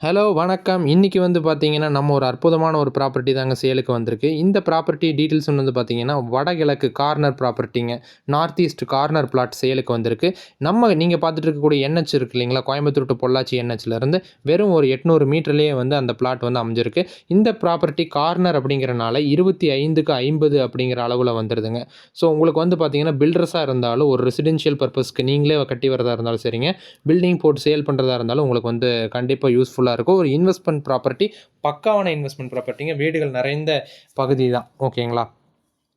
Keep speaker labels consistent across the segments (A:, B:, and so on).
A: Hello வணக்கம். இன்னைக்கு வந்து பார்த்தீங்கன்னா, நம்ம ஒரு அற்புதமான ஒரு ப்ராப்பர்ட்டி தாங்க சேலுக்கு வந்திருக்கு. இந்த ப்ராப்பர்ட்டி டீட்டெயில்ஸ் வந்து பார்த்தீங்கன்னா, வடகிழக்கு கார்னர் ப்ராப்பர்ட்டிங்க. நார்த் ஈஸ்ட் கார்னர் பிளாட் சேலுக்கு வந்திருக்கு. நீங்க பார்த்துட்டு இருக்கக்கூடிய என்ஹெச் இருக்கு இல்லைங்களா? கோயம்புத்தூர் டூ பொள்ளாச்சி என்ஹெச்லேருந்து வெறும் ஒரு 800 மீட்டர்லேயே வந்து அந்த பிளாட் வந்து அமைஞ்சிருக்கு. இந்த ப்ராப்பர்ட்டி கார்னர் அப்படிங்கிறனால 25க்கு 50 அப்படிங்கிற அளவுல வந்துருதுங்க. ஸோ உங்களுக்கு வந்து பார்த்தீங்கன்னா, பில்டர்ஸா இருந்தாலும் ஒரு ரெசிடென்ஷியல் பர்ப்பஸ்க்கு நீங்களே கட்டி வரதா இருந்தாலும் சரிங்க, பில்டிங் போட்டு சேல் பண்ணுறதா இருந்தாலும் உங்களுக்கு வந்து கண்டிப்பாக யூஸ்ஃபுல்லா இருக்கும். ஒரு இன்வெஸ்ட்மென்ட் ப்ராப்பர்ட்டி, பக்காவான இன்வெஸ்ட்மென்ட் ப்ராப்பர்ட்டிங்க. வீடுகள் நிறைந்த பகுதி தான். ஓகேங்களா?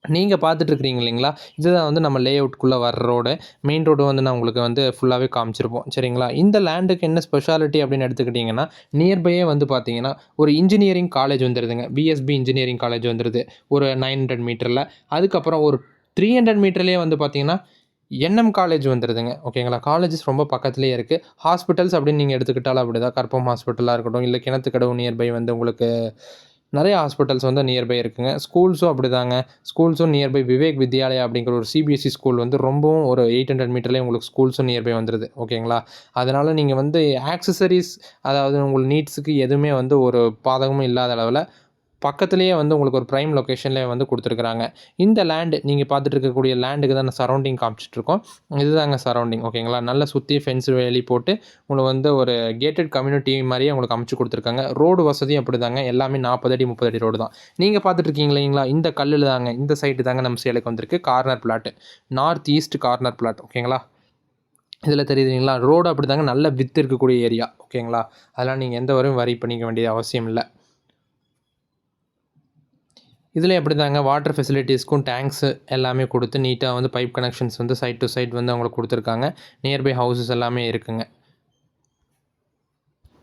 A: நீங்க பார்த்துட்டு இருக்கிறீங்க இல்லைங்களா? இதுதான் வந்து நம்ம லேஅவுட்குள்ள வர்ற ரோடு. மெயின் ரோடு வந்து நான் உங்களுக்கு வந்து ஃபுல்லாவே காமிச்சிருப்போம். சரிங்களா? இந்த லேண்டுக்கு என்ன ஸ்பெஷாலிட்டி அப்படின்னு எடுத்துக்கிட்டீங்கன்னா, நியர்பையே வந்து பார்த்தீங்கன்னா, ஒரு இன்ஜினியரிங் காலேஜ் வந்துருதுங்க. பிஎஸ்பி இன்ஜினியரிங் காலேஜ் வந்துருது. ஒரு 900 மீட்டர்ல. அதுக்கப்புறம் ஒரு 300 மீட்டர்லயே வந்து பார்த்தீங்கன்னா, என்எம் காலேஜ் வந்துருதுங்க. ஓகேங்களா? காலேஜஸ் ரொம்ப பக்கத்திலேயே இருக்கு. ஹாஸ்பிட்டல்ஸ் அப்படின்னு நீங்க எடுத்துக்கிட்டாலும் அப்படிதான். கற்பகம் ஹாஸ்பிட்டலா இருக்கட்டும், இல்ல கிணத்துக்கடவு நியர்பை வந்து உங்களுக்கு நெறைய ஹாஸ்பிட்டல்ஸ் வந்து நியர்பை இருக்குங்க. ஸ்கூல்ஸும் அப்படிதாங்க. ஸ்கூல்ஸும் நியர்பை விவேக் வித்யாலயா அப்படிங்கிற ஒரு சிபிஎஸ்இ ஸ்கூல் வந்து ரொம்பவும் ஒரு 800 மீட்டர்லயே உங்களுக்கு ஸ்கூல்ஸும் நியர்பை வந்துருது. ஓகேங்களா? அதனால நீங்க வந்து ஆக்சஸரீஸ், அதாவது உங்கள் நீட்ஸுக்கு எதுவுமே வந்து ஒரு பாதகமும் இல்லாத அளவுல பக்கத்திலேயே வந்து உங்களுக்கு ஒரு பிரைம் லொகேஷன்லேயே வந்து குடுத்துருக்குறாங்க. இந்த லேண்ட் நீங்க பார்த்துட்டு இருக்கக்கூடிய லேண்டுக்கு தான் சரவுண்டிங் காமிச்சிட்டுருக்கோம். இதுதாங்க சரவுண்டிங். ஓகேங்களா? நல்லா சுத்தி ஃபென்ஸ் வேலி போட்டு உங்களுக்கு வந்து ஒரு கேட்டட் கம்யூனிட்டி மாரியே உங்களுக்கு அமைச்சு குடுத்துருக்காங்க. ரோடு வசதியும் அப்படிதாங்க. எல்லாமே 40 அடி, 30 அடி ரோடு தான். நீங்க பார்த்துட்டு இருக்கீங்க இல்லைங்களா? இந்த கல்லுல தாங்க, இந்த சைட்டு தாங்க நம்ம சேலுக்கு வந்திருக்கு. Corner plot. North east corner plot. ஓகேங்களா? இதில தெரியுதுங்களா? ரோடு அப்படிதாங்க, நல்ல விட்த் இருக்கக்கூடிய ஏரியா. ஓகேங்களா? அதெல்லாம் நீங்க எந்த ஒரு வரி பண்ணிக்க வேண்டிய அவசியம் இல்ல. இதிலயும் அப்படிதாங்க, வாட்டர் ஃபெசிலிட்டீஸ்க்கும் டேங்க்ஸு எல்லாமே குடுத்து நீட்டா வந்து பைப் கனெக்ஷன்ஸ் வந்து சைட் டூ சைட் வந்து அவங்களுக்கு குடுத்துருக்காங்க. நியர்பை ஹவுஸஸ் எல்லாமே இருக்குங்க.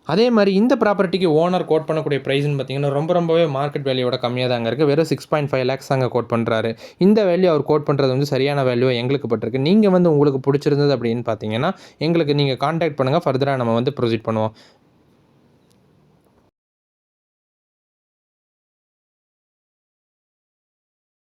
A: அதே மாரி இந்த ப்ராப்பர்ட்டிக்கு ஓனர் கோட் பண்ணக்கூடிய பிரைஸ்ன்னு பார்த்தீங்கன்னா, ரொம்பவே மார்க்கெட் வேல்யூவோட கம்மியா தாங்க இருக்கு. வெறும் 6.5 லேக்ஸ் தாங்க கோட் பண்றாரு. இந்த வேல்யூ அவர் கோட் பண்றது வந்து சரியான வேல்யூவா எங்களுக்கு பட்டிருக்கு. நீங்க வந்து உங்களுக்கு புடிச்சிருந்தது அப்படின்னு பார்த்தீங்கன்னா, எங்களுக்கு நீங்க கான்டாக்ட் பண்ணுங்க. ஃபர்தரா நம்ம வந்து ப்ரொசீட் பண்ணுவோம்.